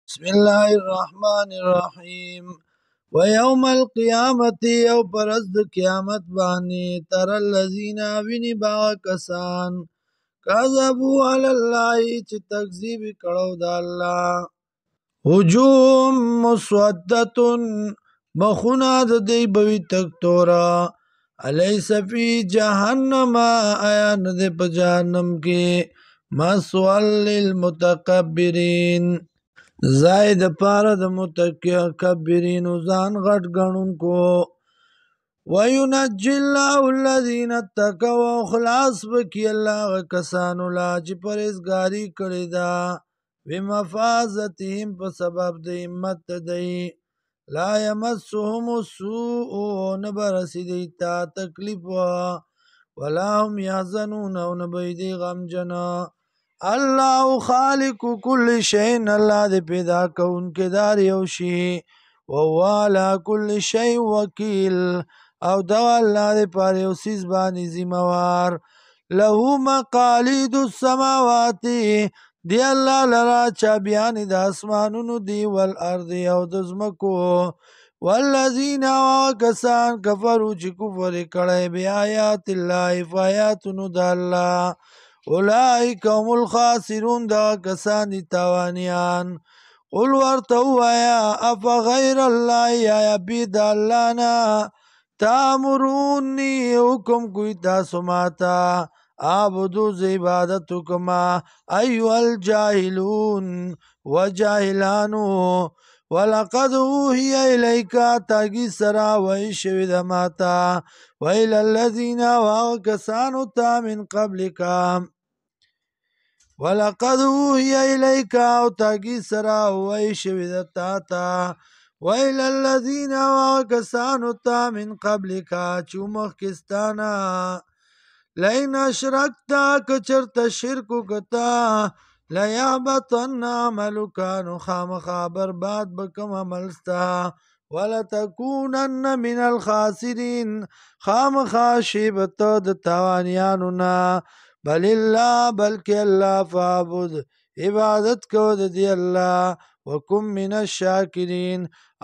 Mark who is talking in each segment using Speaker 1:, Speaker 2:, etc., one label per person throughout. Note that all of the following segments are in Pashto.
Speaker 1: بسم الله الرحمن الرحیم ويوم القيامة یو پرز د قیامت باندې تر الذین ویني باغ کسان کذبوا علی الله چې تکذیب کړو د الله وجوه مسودة مخونه د دی بوي تک تورا الیس فی جهنم آیا نه د په جهنم کې مسول للمتکبرین زائد پاره د متکبرین ځان غټ غنونکو وینجی الله الذین اتقوا خلاص بکی الله کسانو لا چې پرهیزګاری کړی دا بمفازتهم په سبب د همت دی لا یمسهم السوء نبرسی دیتا تکلیف ولا هم یحزنون او نبیدی غمجنا الله خالق کل شیء الله دې پیدا کونکي دار یو شی او والا کل شیء وکیل او دا الله دې پر یو سیس باندې ذمہوار له مقاليد السماوات دی الله لرا چا بیان د اسمانونو دی والارض او د زمکو والذین وکسان کفروا چې کفر کړي بیا آیات الله فآیاتن د الله اولئک هم الخاسرون دا کسان دی تاوانیان قل ورته وایا اف غیر الله یا بيد الله نه تامرونی حکم کوي تاسو ماته عبدو ز عبادت کما ایو الجاهلون وجاهلانو ولقد اوحي اليك تاگی سرا وحی شوی د ماتا ویل الذین وکسانو تا من قبلک ولقد اوحي اليك او تاگی سرا وحی شوی د تا ویل الذین وکسانو تا من قبلک چومخ کستانا لئن اشرکتا کچرت شرکو کتا لیحبطن عملک نو خامخا برباد بکم عملستا ولتکونن من الخاسرین خامخا شیبت د تاوانیانو نا بل الله بلکې الله فعبد عبادت کو د دی الله وکم من الشاکرین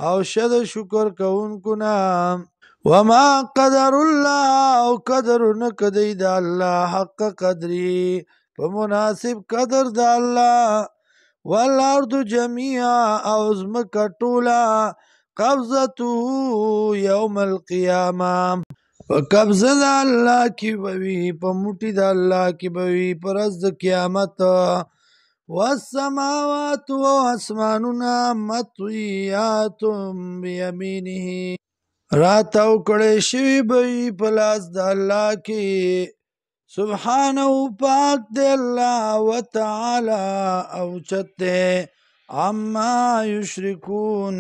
Speaker 1: او شد شکر کوونکو نا وما قدر الله او قدر نکدی د الله حق قدری په مناسب قدر د الله والارض جميعا او زمکه ټوله قبضته یوم القیامه په قبضه د الله کې بوي په موټي د الله کې بوي پر ورځ د قیامت والسماوات و اسمانونه مطویات بیمینه راتاو کړي شوی بوي په لاس د الله کې سبحانه پاک دی الله وتعالى او چته عما یشرکون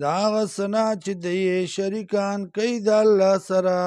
Speaker 1: دا غسنا چې دی شریکان کوي د الله سره